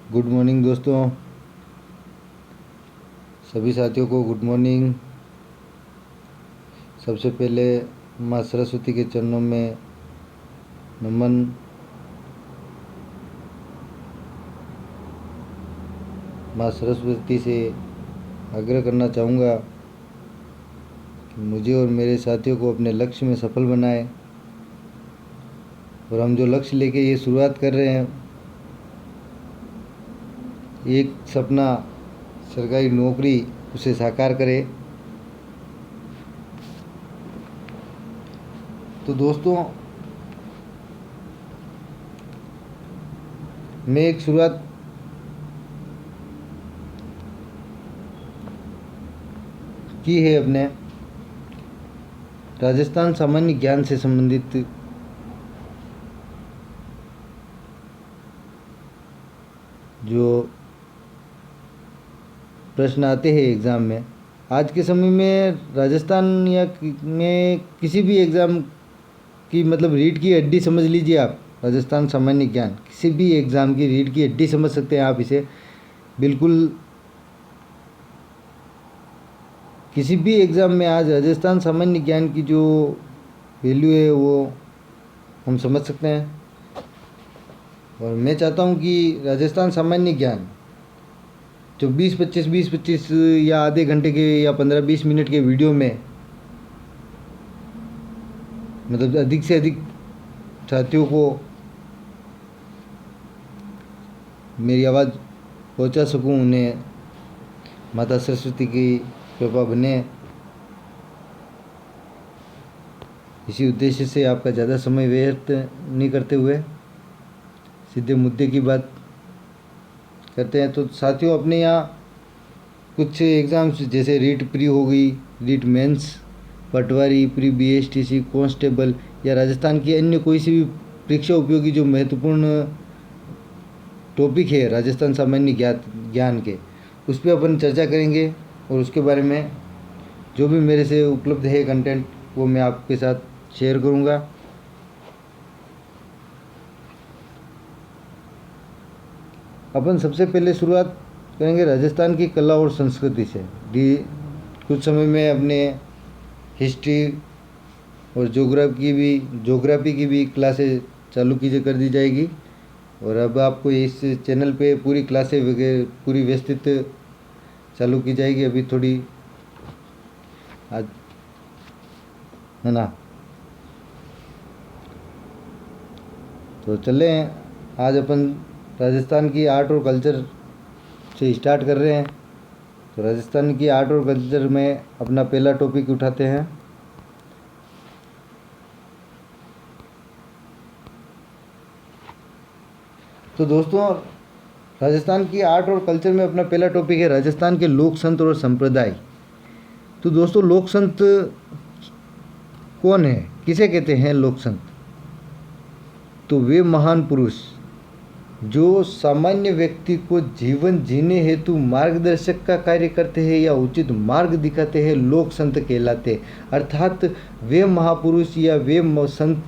Good morning दोस्तों, सभी साथियों को गुड मॉर्निंग। सबसे पहले माँ सरस्वती के चरणों में नमन। माँ सरस्वती से आग्रह करना चाहूँगा कि मुझे और मेरे साथियों को अपने लक्ष्य में सफल बनाए। और हम जो लक्ष्य लेके ये शुरुआत कर रहे हैं, एक सपना सरकारी नौकरी, उसे साकार करे। तो दोस्तों, मैं एक शुरुआत की है अपने राजस्थान सामान्य ज्ञान से संबंधित जो प्रश्न आते हैं एग्ज़ाम में। आज के समय में राजस्थान या में किसी भी एग्ज़ाम की रीढ़ की हड्डी समझ लीजिए आप। राजस्थान सामान्य ज्ञान किसी भी एग्ज़ाम की रीढ़ की हड्डी समझ सकते हैं आप इसे। बिल्कुल किसी भी एग्ज़ाम में आज राजस्थान सामान्य ज्ञान की जो वैल्यू है वो हम समझ सकते हैं। और मैं चाहता हूँ कि राजस्थान सामान्य ज्ञान जो 20-25 या आधे घंटे के या 15-20 मिनट के वीडियो में अधिक से अधिक साथियों को मेरी आवाज़ पहुंचा सकूं, उन्हें माता सरस्वती की कृपा बने। इसी उद्देश्य से आपका ज़्यादा समय व्यर्थ नहीं करते हुए सीधे मुद्दे की बात करते हैं। तो साथियों, अपने यहाँ कुछ एग्ज़ाम्स जैसे रीट प्री हो गई, रीट मेंस, पटवारी, प्री बीएसटीसी, कांस्टेबल या राजस्थान की अन्य कोई सी भी परीक्षा उपयोगी जो महत्वपूर्ण टॉपिक है राजस्थान सामान्य ज्ञान के, उस पर अपन चर्चा करेंगे। और उसके बारे में जो भी मेरे से उपलब्ध है कंटेंट वो मैं आपके साथ शेयर करूँगा। अपन सबसे पहले शुरुआत करेंगे राजस्थान की कला और संस्कृति से। कुछ समय में अपने हिस्ट्री और ज्योग्राफी की भी क्लासेस चालू कर दी जाएगी। और अब आपको इस चैनल पे पूरी क्लासें वगैरह पूरी व्यवस्थित चालू की जाएगी। अभी थोड़ी आज है ना, तो चले आज अपन राजस्थान की आर्ट और कल्चर से स्टार्ट कर रहे हैं। तो राजस्थान की आर्ट और कल्चर में अपना पहला टॉपिक उठाते हैं। तो दोस्तों, राजस्थान की आर्ट और कल्चर में अपना पहला टॉपिक है राजस्थान के लोक संत और संप्रदाय। तो दोस्तों, लोक संत कौन है, किसे कहते हैं लोक संत? तो वे महान पुरुष जो सामान्य व्यक्ति को जीवन जीने हेतु मार्गदर्शक का कार्य करते हैं या उचित मार्ग दिखाते हैं, लोक संत कहलाते। अर्थात वे महापुरुष या वे संत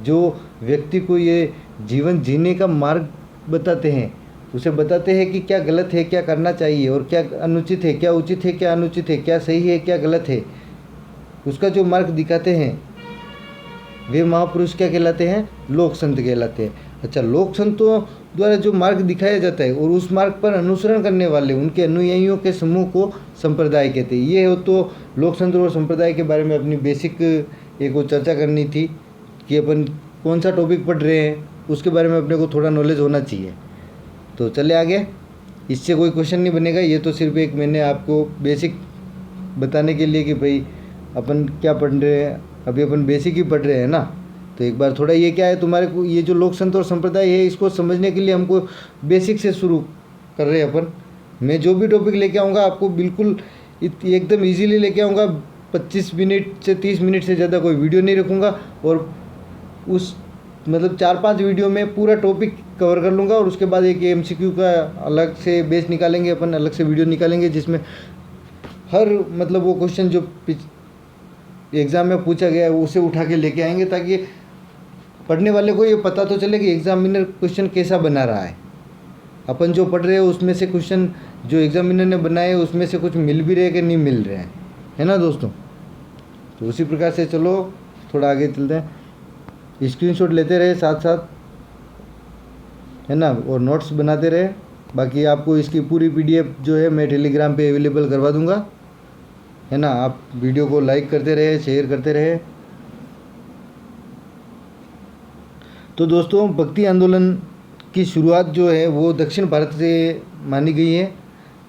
जो व्यक्ति को ये जीवन जीने का मार्ग बताते हैं, उसे बताते हैं कि क्या गलत है, क्या करना चाहिए और क्या अनुचित है, क्या उचित है, क्या अनुचित है, क्या सही है, क्या गलत है, उसका जो मार्ग दिखाते हैं, वे महापुरुष क्या कहलाते हैं? लोक संत कहलाते हैं। अच्छा, लोक संतों द्वारा जो मार्ग दिखाया जाता है और उस मार्ग पर अनुसरण करने वाले उनके अनुयायियों के समूह को संप्रदाय कहते हैं। ये हो तो लोक संत और संप्रदाय के बारे में अपनी बेसिक एक वो चर्चा करनी थी कि अपन कौन सा टॉपिक पढ़ रहे हैं, उसके बारे में अपने को थोड़ा नॉलेज होना चाहिए। तो चले आगे, इससे कोई क्वेश्चन नहीं बनेगा। ये तो सिर्फ एक मैंने आपको बेसिक बताने के लिए कि भाई अपन क्या पढ़ रहे हैं, अभी अपन बेसिक ही पढ़ रहे हैं ना। तो एक बार थोड़ा ये क्या है, तुम्हारे को ये जो लोक संत और संप्रदाय है, इसको समझने के लिए हमको बेसिक से शुरू कर रहे हैं अपन। मैं जो भी टॉपिक लेके आऊँगा आपको बिल्कुल एकदम इजीली लेके आऊँगा। 25 मिनट से 30 मिनट से ज़्यादा कोई वीडियो नहीं रखूँगा और उस 4-5 वीडियो में पूरा टॉपिक कवर कर लूँगा। और उसके बाद एक MCQ का अलग से बेस निकालेंगे अपन, अलग से वीडियो निकालेंगे जिसमें हर वो क्वेश्चन जो एग्ज़ाम में पूछा गया है उसे उठा के लेके आएंगे, ताकि पढ़ने वाले को ये पता तो चले कि एग्जामिनर क्वेश्चन कैसा बना रहा है। अपन जो पढ़ रहे हैं उसमें से क्वेश्चन जो एग्जामिनर ने बनाए उसमें से कुछ मिल भी रहे कि नहीं मिल रहे हैं, है ना दोस्तों। तो उसी प्रकार से चलो थोड़ा आगे चलते हैं, स्क्रीनशॉट लेते रहे साथ साथ, है ना, और नोट्स बनाते रहे। बाकी आपको इसकी पूरी पीडीएफ जो है मैं टेलीग्राम पे अवेलेबल करवा दूंगा, है ना। आप वीडियो को लाइक करते रहे, शेयर करते रहे। तो दोस्तों भक्ति आंदोलन की शुरुआत जो है वो दक्षिण भारत से मानी गई है।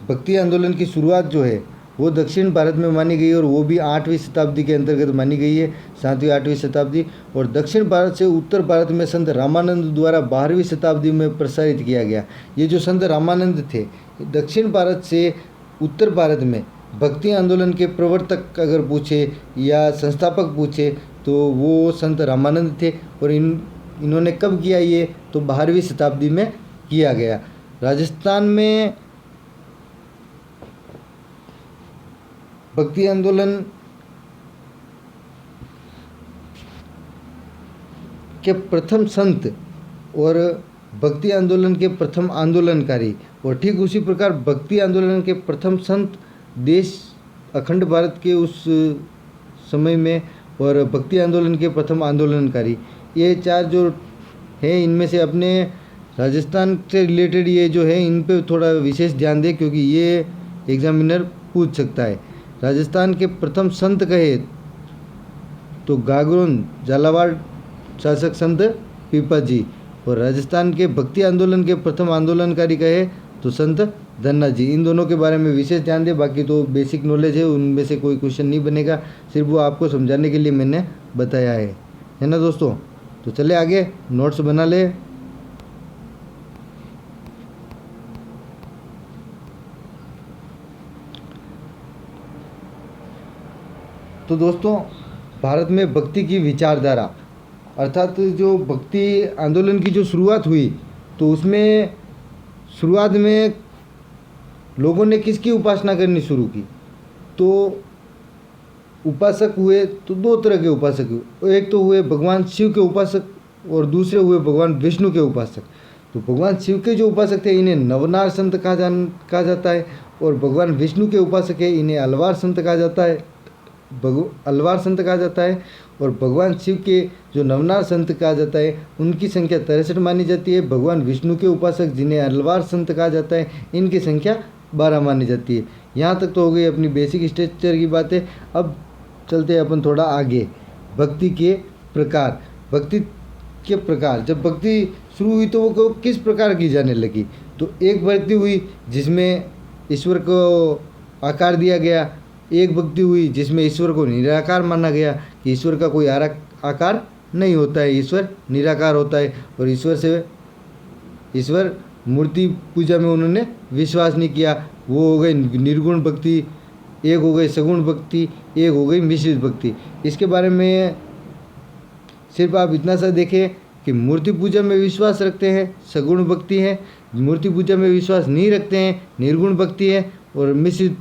भक्ति आंदोलन की शुरुआत जो है वो दक्षिण भारत में मानी गई है और वो भी 8वीं शताब्दी के अंतर्गत मानी गई है, 7वीं 8वीं शताब्दी। और दक्षिण भारत से उत्तर भारत में संत रामानंद द्वारा 12वीं शताब्दी में प्रसारित किया गया। ये जो संत रामानंद थे, दक्षिण भारत से उत्तर भारत में भक्ति आंदोलन के प्रवर्तक अगर पूछे या संस्थापक पूछे तो वो संत रामानंद थे। और इन्होंने कब किया ये, तो 12वीं शताब्दी में किया गया। राजस्थान में भक्ति आंदोलन के प्रथम संत और भक्ति आंदोलन के प्रथम आंदोलनकारी, और ठीक उसी प्रकार भक्ति आंदोलन के प्रथम संत देश अखंड भारत के उस समय में, और भक्ति आंदोलन के प्रथम आंदोलनकारी, ये चार जो है इनमें से अपने राजस्थान से रिलेटेड ये जो है इन पे थोड़ा विशेष ध्यान दें, क्योंकि ये एग्जामिनर पूछ सकता है। राजस्थान के प्रथम संत कहे तो गागरोन झालावाड़ शासक संत पीपाजी, और राजस्थान के भक्ति आंदोलन के प्रथम आंदोलनकारी कहे तो संत धन्ना जी। इन दोनों के बारे में विशेष ध्यान दें। बाकी तो बेसिक नॉलेज है, उनमें से कोई क्वेश्चन नहीं बनेगा, सिर्फ वो आपको समझाने के लिए मैंने बताया है ना दोस्तों। तो चले आगे, नोट्स बना ले। तो दोस्तों भारत में भक्ति की विचारधारा, अर्थात जो भक्ति आंदोलन की जो शुरुआत हुई तो उसमें शुरुआत में लोगों ने किसकी उपासना करनी शुरू की, तो उपासक हुए तो दो तरह के उपासक हुए। एक तो हुए भगवान शिव के उपासक और दूसरे हुए भगवान विष्णु के उपासक। तो भगवान शिव के जो उपासक थे इन्हें नवनार संत कहा जाता है, और भगवान विष्णु के उपासक है इन्हें अलवार संत कहा जाता है, अलवार संत कहा जाता है। और भगवान शिव के जो नवनार संत कहा जाता है उनकी संख्या 63 मानी जाती है। भगवान विष्णु के उपासक जिन्हें अलवार संत कहा जाता है इनकी संख्या 12 मानी जाती है। यहाँ तक तो हो गई अपनी बेसिक स्ट्रक्चर की बातें। अब चलते हैं अपन थोड़ा आगे, भक्ति के प्रकार। भक्ति के प्रकार, जब भक्ति शुरू हुई तो वो किस प्रकार की जाने लगी, तो एक भक्ति हुई जिसमें ईश्वर को आकार दिया गया, एक भक्ति हुई जिसमें ईश्वर को निराकार माना गया कि ईश्वर का कोई आकार नहीं होता है, ईश्वर निराकार होता है। और ईश्वर मूर्ति पूजा में उन्होंने विश्वास नहीं किया, वो हो गई निर्गुण भक्ति, एक हो गई सगुण भक्ति, एक हो गई मिश्रित भक्ति। इसके बारे में सिर्फ आप इतना सा देखें कि मूर्ति पूजा में विश्वास रखते हैं सगुण भक्ति है, मूर्ति पूजा में विश्वास नहीं रखते हैं निर्गुण भक्ति है, और मिश्रित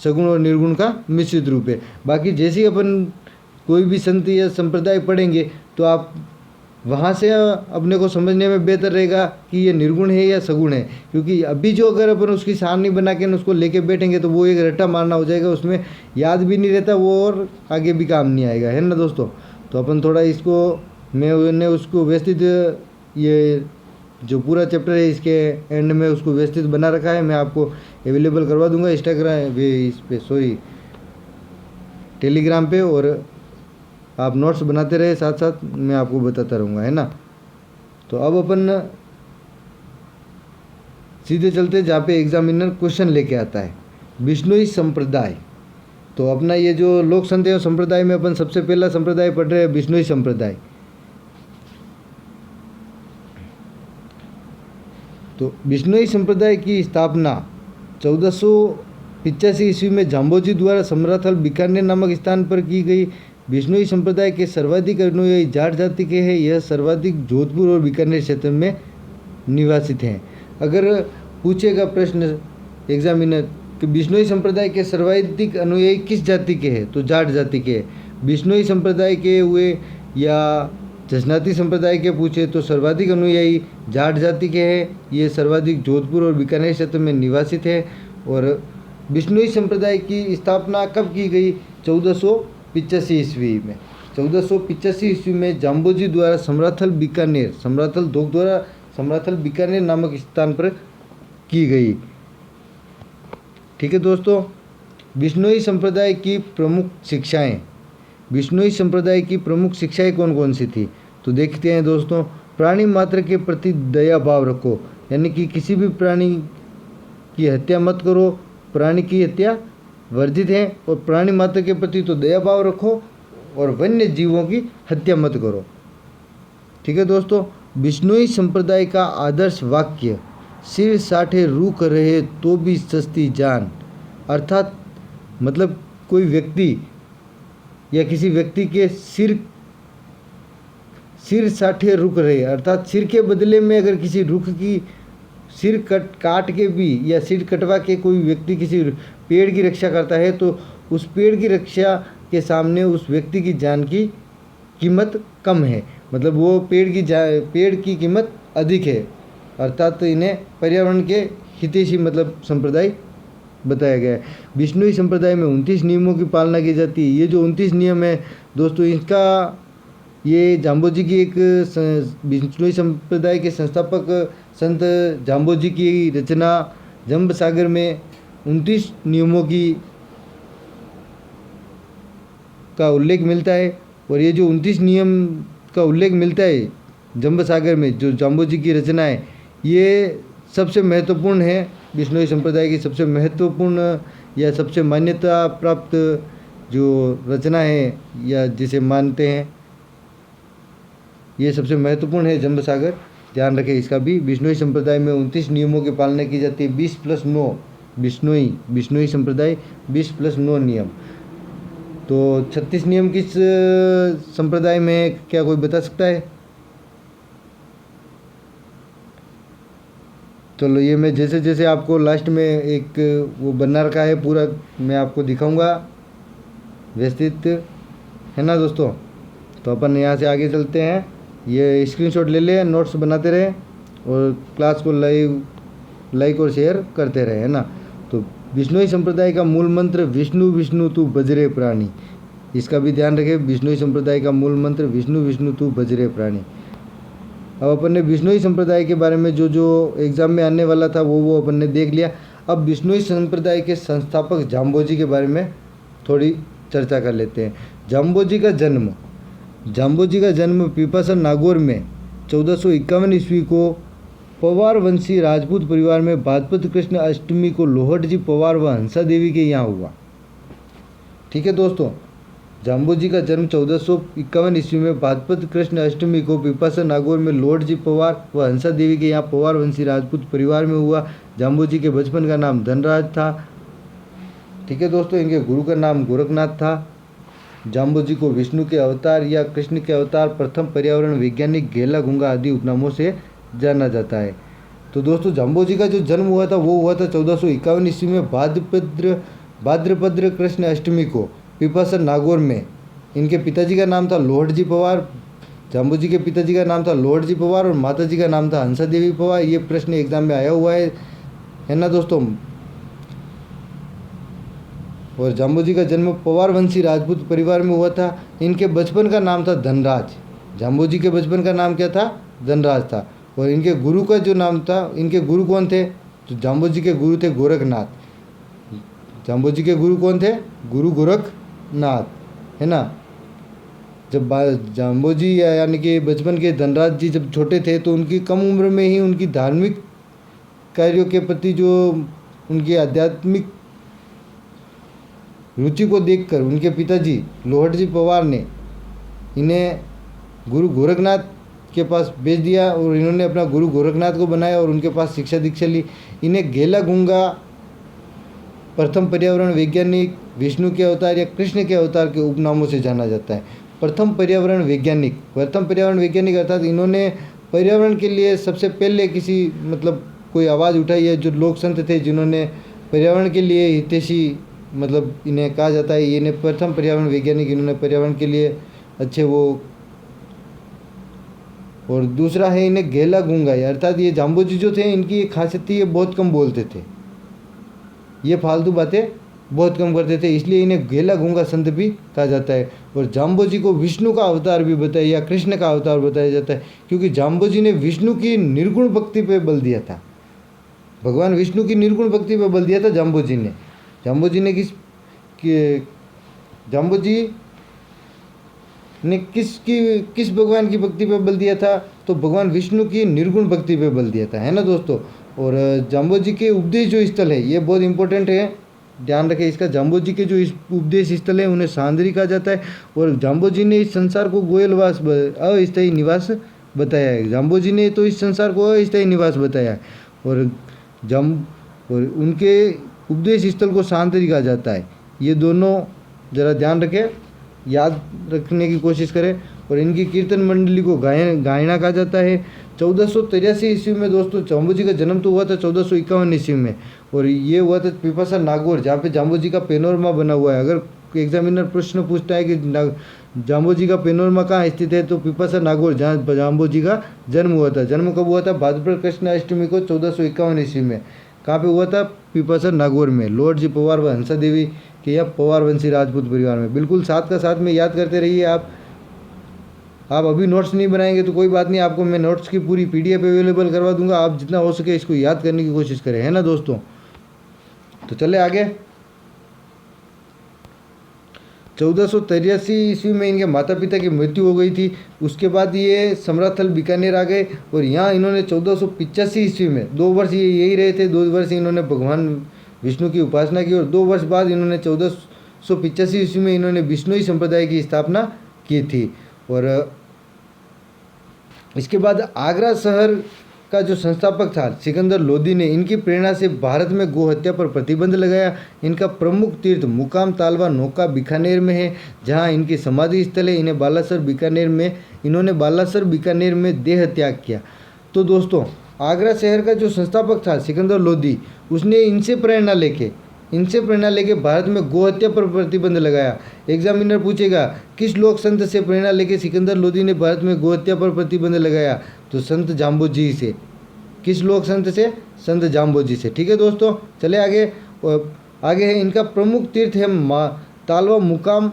सगुण और निर्गुण का मिश्रित रूप है। बाकी जैसे ही अपन कोई भी संत या संप्रदाय पढ़ेंगे तो आप वहाँ से अपने को समझने में बेहतर रहेगा कि ये निर्गुण है या सगुण है, क्योंकि अभी जो अगर अपन उसकी सारणी बना के उसको लेके बैठेंगे तो वो एक रट्टा मारना हो जाएगा, उसमें याद भी नहीं रहता वो और आगे भी काम नहीं आएगा, है ना दोस्तों। तो अपन थोड़ा इसको मैंने उसको व्यवस्थित, ये जो पूरा चैप्टर है इसके एंड में उसको व्यवस्थित बना रखा है, मैं आपको अवेलेबल करवा दूंगा इंस्टाग्राम इस पे टेलीग्राम पे, और आप नोट्स बनाते रहे साथ साथ मैं आपको बताता रहूँगा, है ना। तो अब अपन सीधे चलते जहाँ पे एग्जामिनर क्वेश्चन लेके आता है, बिश्नोई संप्रदाय। तो अपना ये जो लोक संत है संप्रदाय में अपन सबसे पहला संप्रदाय पढ़ रहे हैं बिश्नोई संप्रदाय। तो बिश्नोई संप्रदाय की स्थापना 1485 ईस्वी में जाम्बोजी द्वारा समराथल बीकानेर नामक स्थान पर की गई। बिश्नोई संप्रदाय के सर्वाधिक अनुयायी जाट जाति के हैं। यह सर्वाधिक जोधपुर और बीकानेर क्षेत्र में निवासित हैं। अगर पूछेगा प्रश्न एग्जामिनर कि बिश्नोई संप्रदाय के सर्वाधिक अनुयायी किस जाति के हैं, तो जाट जाति के हैं। बिश्नोई संप्रदाय के हुए या जसनाती संप्रदाय के पूछे तो सर्वाधिक अनुयायी जाट जाति के हैं। ये सर्वाधिक जोधपुर और बीकानेर क्षेत्र में निवासित है। और बिश्नोई संप्रदाय की स्थापना कब की गई? 1485 ईस्वी में। 1485 ईस्वी में जाम्बोजी द्वारा समराथल बीकानेर नामक स्थान पर की गई। ठीक है दोस्तों, बिश्नोई संप्रदाय की प्रमुख शिक्षाएं। बिश्नोई संप्रदाय की प्रमुख शिक्षाएं कौन कौन सी थी? तो देखते हैं दोस्तों। प्राणी मात्र के प्रति दया भाव रखो, यानी कि किसी भी प्राणी की हत्या मत करो, प्राणी की हत्या वर्जित है। और प्राणी मात्र के प्रति तो दया भाव रखो और वन्य जीवों की हत्या मत करो। ठीक है दोस्तों, बिश्नोई संप्रदाय का आदर्श वाक्य सिर साठे रूख रहे तो भी सस्ती जान, अर्थात मतलब कोई व्यक्ति या किसी व्यक्ति के सिर साठे रुक रहे, अर्थात सिर के बदले में अगर किसी रुख की सिर काट के भी या सिर कटवा के कोई व्यक्ति किसी पेड़ की रक्षा करता है तो उस पेड़ की रक्षा के सामने उस व्यक्ति की जान की कीमत कम है, मतलब वो पेड़ की कीमत अधिक है। अर्थात तो इन्हें पर्यावरण के हितैषी मतलब संप्रदाय बताया गया है। बिश्नोई संप्रदाय में 29 नियमों की पालना की जाती है। ये जो 29 नियम है दोस्तों, इसका ये जाम्बोजी की एक बिश्नोई संप्रदाय के संस्थापक संत जाम्बोजी की रचना जंब सागर में 29 नियमों का उल्लेख मिलता है। और ये जो 29 नियम का उल्लेख मिलता है जंब सागर में, जो जाम्बोजी की रचना है, ये सबसे महत्वपूर्ण है। बिश्नोई संप्रदाय की सबसे महत्वपूर्ण या सबसे मान्यता प्राप्त जो रचना है या जिसे मानते हैं, ये सबसे महत्वपूर्ण है जंब सागर। ध्यान रखें इसका भी। बिश्नोई संप्रदाय में 29 नियमों की पालना की जाती है। 20+9 बिश्नोई संप्रदाय 20+9 नियम। तो 36 नियम किस संप्रदाय में है, क्या कोई बता सकता है? चलो ये मैं जैसे जैसे आपको लास्ट में एक वो बना रखा है पूरा, मैं आपको दिखाऊंगा व्यवस्थित, है ना दोस्तों। तो अपन यहाँ से आगे चलते हैं। ये स्क्रीनशॉट ले ले, नोट्स बनाते रहे और क्लास को लाइक और शेयर करते रहे, है ना। तो बिश्नोई संप्रदाय का मूल मंत्र विष्णु विष्णु तू बजरे प्राणी, इसका भी ध्यान रखें। बिश्नोई संप्रदाय का मूल मंत्र विष्णु विष्णु तू बजरे प्राणी। अब अपन ने बिश्नोई संप्रदाय के बारे में जो एग्ज़ाम में आने वाला था वो अपन ने देख लिया। अब बिश्नोई संप्रदाय के संस्थापक जाम्बोजी के बारे में थोड़ी चर्चा कर लेते हैं। जाम्बोजी का जन्म पीपासन नागौर में 1451 ईस्वी को पवार वंशी राजपूत परिवार में भाद्रपद कृष्ण अष्टमी को लोहटजी पवार व हंसा देवी के यहाँ हुआ। ठीक है दोस्तों, जाम्बोजी का जन्म 1451 ईस्वी में भाद्रपद कृष्ण अष्टमी को पीपासन नागौर में लोहटजी पवार व हंसा देवी के यहाँ पवार वंशी राजपूत परिवार में हुआ। जाम्बोजी के बचपन का नाम धनराज था। ठीक है दोस्तों, इनके गुरु का नाम गोरखनाथ था। जाम्बोजी को विष्णु के अवतार या कृष्ण के अवतार, प्रथम पर्यावरण वैज्ञानिक, घेला गुंगा आदि उपनामों से जाना जाता है। तो दोस्तों जाम्बोजी का जो जन्म हुआ था वो हुआ था 1451 ईस्वी में भाद्रपद कृष्ण अष्टमी को पीपासन नागौर में। इनके पिताजी का नाम था लोहटजी पवार, जाम्बोजी के पिताजी का नाम था लोहटजी पवार और माताजी का नाम था हंसा देवी पवार। ये प्रश्न एग्जाम में आया हुआ है ना दोस्तों। और जाम्बोजी का जन्म पवार वंशी राजपूत परिवार में हुआ था। इनके बचपन का नाम था धनराज। जाम्बोजी के बचपन का नाम क्या था? धनराज था। और इनके गुरु का जो नाम था, इनके गुरु कौन थे? तो जाम्बोजी के गुरु थे गोरखनाथ। जाम्बोजी के गुरु कौन थे? गुरु गोरखनाथ, है ना। जब जाम्बोजी यानी कि बचपन के धनराज जी जब छोटे थे तो उनकी कम उम्र में ही उनकी धार्मिक कार्यों के प्रति जो उनकी आध्यात्मिक रुचि को देखकर उनके पिताजी लोहटजी पवार ने इन्हें गुरु गोरखनाथ के पास भेज दिया और इन्होंने अपना गुरु गोरखनाथ को बनाया और उनके पास शिक्षा दीक्षा ली। इन्हें घेला गुंगा, प्रथम पर्यावरण वैज्ञानिक, विष्णु के अवतार या कृष्ण के अवतार के उपनामों से जाना जाता है। प्रथम पर्यावरण वैज्ञानिक अर्थात इन्होंने पर्यावरण के लिए सबसे पहले किसी मतलब कोई आवाज़ उठाई है। जो लोक संत थे जिन्होंने पर्यावरण के लिए हितैषी मतलब इन्हें कहा जाता है, इन्हें प्रथम पर्यावरण वैज्ञानिक, इन्होंने पर्यावरण के लिए अच्छे वो और दूसरा है इन्हें गेला गूंगा, अर्थात ये जाम्बोजी जो थे इनकी एक खासियत थी, ये बहुत कम बोलते थे, ये फालतू बातें बहुत कम करते थे, इसलिए इन्हें गेला गूंगा संत भी कहा जाता है। और जाम्बोजी को विष्णु का अवतार भी बताया या कृष्ण का अवतार बताया जाता है, क्योंकि जाम्बोजी ने विष्णु की निर्गुण भक्ति पे बल दिया था, भगवान विष्णु की निर्गुण भक्ति पे बल दिया था जाम्बोजी ने। जाम्बोजी ने किस भगवान की भक्ति पे बल दिया था, तो भगवान विष्णु की निर्गुण भक्ति पे बल दिया था, है ना दोस्तों। और जाम्बोजी के उपदेश जो स्थल है ये बहुत इंपॉर्टेंट है, ध्यान रखें इसका। जाम्बोजी के जो उपदेश स्थल है उन्हें सांदरी कहा जाता है। और जाम्बोजी ने इस संसार को गोयलवास अस्थायी निवास बताया है, जाम्बोजी ने तो इस संसार को अस्थायी निवास बताया है। और उनके उपदेश स्थल को सांदरी कहा जाता है। ये दोनों ज़रा ध्यान रखें, याद रखने की कोशिश करें। और इनकी कीर्तन मंडली को गायना कहा जाता है। 1483 ईस्वी में दोस्तों जाम्बोजी का जन्म तो हुआ था 1451 ईस्वी में, और ये हुआ था पिपासा नागौर, जहाँ पे जाम्बोजी का पेनोरमा बना हुआ है। अगर एग्जामिनर प्रश्न पूछता है कि जाम्बोजी का पेनोरमा कहाँ स्थित है, तो पिपासा नागौर, जहाँ जाम्बोजी का जन्म हुआ था। जन्म कब हुआ था? भाद्रपद कृष्ण अष्टमी को 1451 ईस्वी में। कहाँ पे हुआ था? पिपासा नागौर में, लॉर्ड जी पवार व हंसा देवी के या पवार वंशी राजपूत परिवार में। बिल्कुल साथ का साथ में याद करते रहिए। आप अभी नोट्स नहीं बनाएंगे तो कोई बात नहीं, आपको मैं नोट्स की पूरी PDF अवेलेबल करवा दूंगा। आप जितना हो सके इसको याद करने की कोशिश करें, है ना दोस्तों। तो चले आगे। 1483 ईस्वी में इनके माता पिता की मृत्यु हो गई थी। उसके बाद ये समराथल बीकानेर आ गए, और यहाँ इन्होंने 1485 ईस्वी में 2 वर्ष ये यही रहे थे। 2 वर्ष इन्होंने भगवान विष्णु की उपासना की, और 2 वर्ष बाद इन्होंने 1485 ईस्वी में इन्होंने विष्णुई संप्रदाय की स्थापना की थी। और इसके बाद आगरा शहर का जो संस्थापक था सिकंदर लोदी ने इनकी प्रेरणा से भारत में गो हत्या पर प्रतिबंध लगाया। इनका प्रमुख तीर्थ मुकाम तालवा नौका बीकानेर में है, जहां इनकी समाधि स्थल है। इन्होंने बालासर बीकानेर में देह त्याग किया। तो दोस्तों आगरा शहर का जो संस्थापक था सिकंदर लोदी, उसने इनसे प्रेरणा लेके भारत में गो हत्या पर प्रतिबंध लगाया। एग्जामिनर पूछेगा किस लोक संत से प्रेरणा लेके सिकंदर लोदी ने भारत में गो हत्या पर प्रतिबंध लगाया, तो संत जाम्बोजी से। किस लोक संत से? संत जाम्बोजी से। ठीक है दोस्तों, चले आगे। और आगे है इनका प्रमुख तीर्थ है तालवा मुकाम।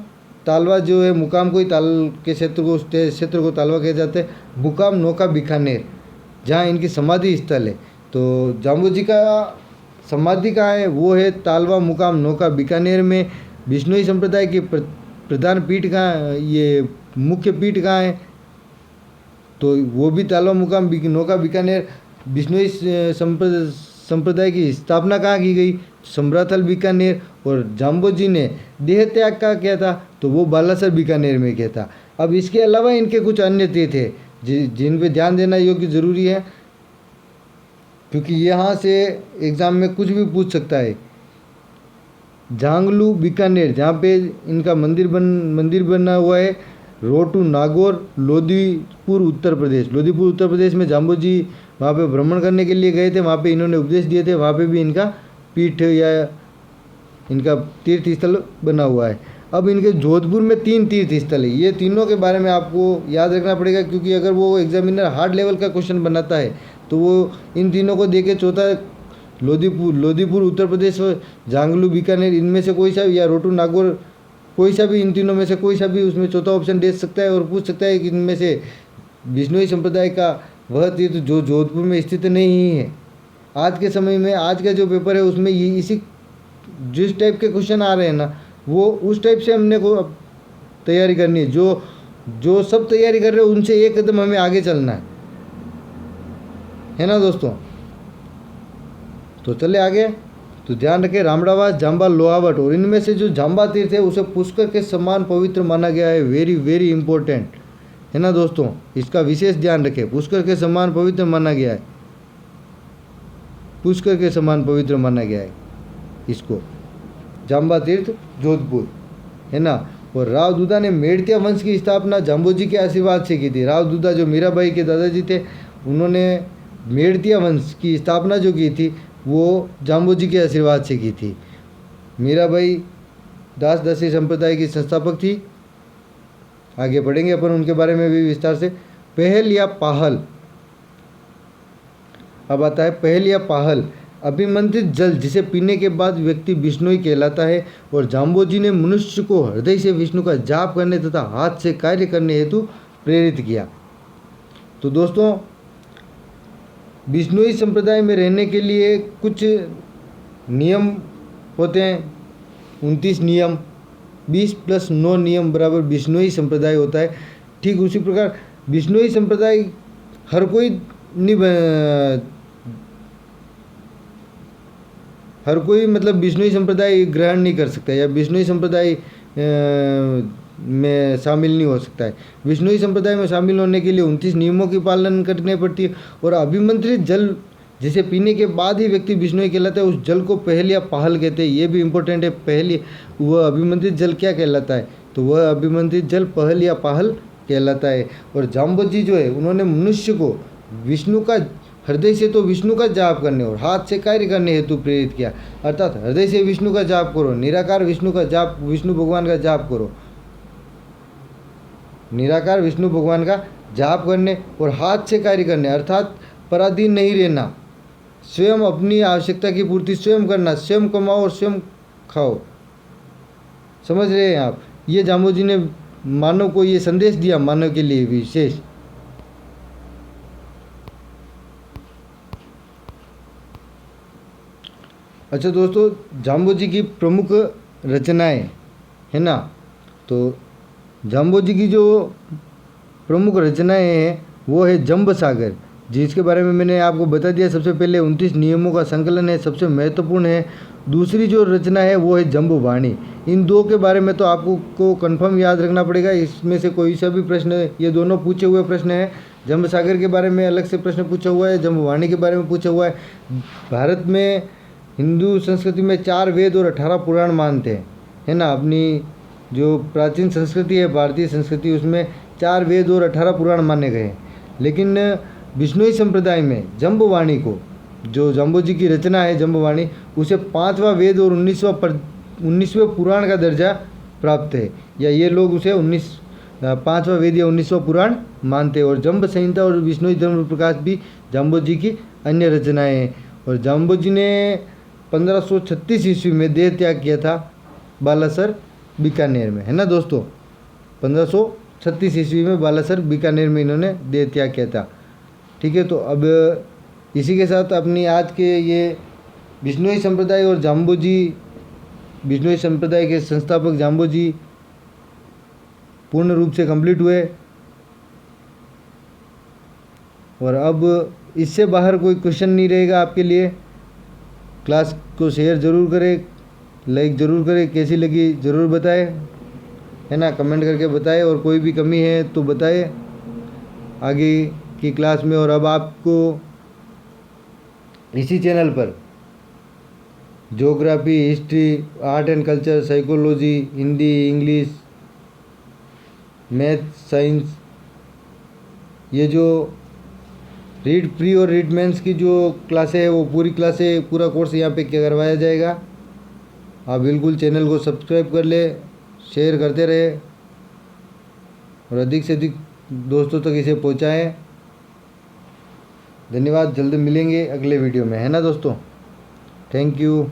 तालवा जो है मुकाम को ही ताल के क्षेत्र को तालवा कहा जाता है। मुकाम नौका बीकानेर, जहाँ इनकी समाधि स्थल है। तो जाम्बोजी का समाधि कहाँ है? वो है तालवा मुकाम नौका बीकानेर में। बिश्नोई संप्रदाय की प्रधान पीठ कहाँ, ये मुख्य पीठ कहाँ है? तो वो भी तालवा मुकाम नौका बीकानेर। बिश्नोई संप्रदाय की स्थापना कहाँ की गई? समराथल बीकानेर। और जाम्बोजी ने देह त्याग का किया था, तो वो बालासर बीकानेर में किया था। अब इसके अलावा इनके कुछ अन्य तीर्थ थे जिन पे ध्यान देना योग्य ज़रूरी है, क्योंकि यहाँ से एग्ज़ाम में कुछ भी पूछ सकता है। जांगलू बीकानेर, जहाँ पे इनका मंदिर बना हुआ है। रोटू नागौर, लोदीपुर उत्तर प्रदेश में जाम्बोजी वहाँ पे भ्रमण करने के लिए गए थे, वहाँ पे इन्होंने उपदेश दिए थे। वहाँ पे भी इनका पीठ या इनका तीर्थ स्थल बना हुआ है। अब इनके जोधपुर में 3 तीर्थ स्थल है। ये तीनों के बारे में आपको याद रखना पड़ेगा, क्योंकि अगर वो एग्जामिनर हार्ड लेवल का क्वेश्चन बनाता है तो वो इन तीनों को देके चौथा लोदीपुर उत्तर प्रदेश, जांगलू बीकानेर, इनमें से कोई सा, या रोटू नागौर, कोई सा भी, इन तीनों में से कोई सा भी उसमें चौथा ऑप्शन दे सकता है। और पूछ सकता है कि इनमें से बिश्नोई संप्रदाय का वह तीर्थ जो जोधपुर में स्थित नहीं है। आज के समय में आज का जो पेपर है उसमें ये इसी जिस टाइप के क्वेश्चन आ रहे हैं ना, वो उस टाइप से हमने को तैयारी करनी है। जो सब तैयारी कर रहे हो उनसे एक कदम हमें आगे चलना है ना दोस्तों। तो चले आगे। तो ध्यान रखें, रामड़ावास, जाम्बा, लोहावट, और इनमें से जो जाम्बा तीर्थ है उसे पुष्कर के समान पवित्र माना गया है। वेरी वेरी इंपॉर्टेंट है ना दोस्तों, इसका विशेष ध्यान रखें। पुष्कर के समान पवित्र माना गया है, पुष्कर के समान पवित्र माना गया है इसको, जाम्बा तीर्थ जोधपुर, है ना। और राव दूधा ने मेड़तिया वंश की स्थापना जाम्बोजी के आशीर्वाद से की थी। राव दूधा जो मीराबाई के दादाजी थे, उन्होंने मेड़तिया वंश की स्थापना जो की थी वो जाम्बोजी के आशीर्वाद से की थी। मीराबाई दास दासी संप्रदाय की संस्थापक थी। आगे पढ़ेंगे अपन उनके बारे में भी विस्तार से। पहल या पाहल। अब आता है पहल या पाहल। अभिमंत्रित जल जिसे पीने के बाद व्यक्ति विष्णुई कहलाता है। और जाम्बोजी ने मनुष्य को हृदय से विष्णु का जाप करने तथा हाथ से कार्य करने हेतु प्रेरित किया। तो दोस्तों, विष्णुई संप्रदाय में रहने के लिए कुछ नियम होते हैं, 29 नियम। 20 + 9 नियम बराबर विष्णुई संप्रदाय होता है। ठीक उसी प्रकार विष्णुई संप्रदाय हर कोई मतलब विष्णुई संप्रदाय ग्रहण नहीं कर सकता या विष्णुई संप्रदाय में शामिल नहीं हो सकता है। विष्णुई संप्रदाय में शामिल होने के लिए 29 नियमों की पालन करनी पड़ती है। और अभिमंत्रित जल जिसे पीने के बाद ही व्यक्ति विष्णुई कहलाता है, उस जल को पहल या पाहल कहते हैं। ये भी इम्पोर्टेंट है। पहली वह अभिमंत्रित जल क्या कहलाता है, तो वह अभिमंत्रित जल पहल या पाहल कहलाता है। और जाम्बोजी जो है उन्होंने मनुष्य को विष्णु का हृदय से तो विष्णु का जाप करने और हाथ से कार्य करने हेतु प्रेरित किया। अर्थात हृदय से विष्णु का जाप करो, निराकार विष्णु का जाप, विष्णु भगवान का जाप करो, निराकार विष्णु भगवान का जाप करने और हाथ से कार्य करने, अर्थात पराधीन नहीं रहना, स्वयं अपनी आवश्यकता की पूर्ति स्वयं करना, स्वयं कमाओ और स्वयं खाओ। समझ रहे हैं आप? ये जाम्बोजी ने मानव को ये संदेश दिया, मानव के लिए विशेष। अच्छा दोस्तों, जाम्बोजी की प्रमुख रचनाएं है ना, तो जाम्बोजी की जो प्रमुख रचनाएं हैं वो है जंब सागर, जिसके बारे में मैंने आपको बता दिया। सबसे पहले 29 नियमों का संकलन है, सबसे महत्वपूर्ण है। दूसरी जो रचना है वो है जंबुवाणी। इन दो के बारे में तो आपको कंफर्म याद रखना पड़ेगा। इसमें से कोई सा भी प्रश्न, ये दोनों पूछे हुए प्रश्न हैं। जंब सागर के बारे में अलग से प्रश्न पूछा हुआ है, जंबुवाणी के बारे में पूछा हुआ है। भारत में हिंदू संस्कृति में 4 वेद और 18 पुराण मानते हैं, है ना। अपनी जो प्राचीन संस्कृति है भारतीय संस्कृति, उसमें 4 वेद और 18 पुराण माने गए हैं। लेकिन विष्णुई संप्रदाय में जंबुवाणी को, जो जाम्बोजी की रचना है जंबुवाणी, उसे 5वां वेद और 19वें पुराण का दर्जा प्राप्त है, या ये लोग उसे 5वां वेद या 19वां पुराण मानते हैं। और जंब संहिता और विष्णुई धर्म प्रकाश भी जाम्बोजी की अन्य रचनाएं हैं। और जाम्बोजी ने 1536 ईस्वी में देह त्याग किया था बालासर बीकानेर में, है ना दोस्तों। 1536 ईस्वी में बालासर बीकानेर में इन्होंने देह त्याग किया था। ठीक है, तो अब इसी के साथ अपनी आज के ये विष्णुई संप्रदाय और जाम्बोजी, विष्णुई संप्रदाय के संस्थापक जाम्बोजी पूर्ण रूप से कंप्लीट हुए। और अब इससे बाहर कोई क्वेश्चन नहीं रहेगा आपके लिए। क्लास को शेयर ज़रूर करें, लाइक ज़रूर करें, कैसी लगी ज़रूर बताएं, है ना, कमेंट करके बताएं। और कोई भी कमी है तो बताएं आगे की क्लास में। और अब आपको इसी चैनल पर geography, history, art and culture, psychology, Hindi, English, math, science, ये जो रीड प्री और रीड मेंस की जो क्लासें है वो पूरी क्लासें, पूरा कोर्स यहाँ पे क्या करवाया जाएगा। आप बिल्कुल चैनल को सब्सक्राइब कर ले, शेयर करते रहे और अधिक से अधिक दोस्तों तक इसे पहुँचाएँ। धन्यवाद, जल्दी मिलेंगे अगले वीडियो में, है ना दोस्तों। Thank you.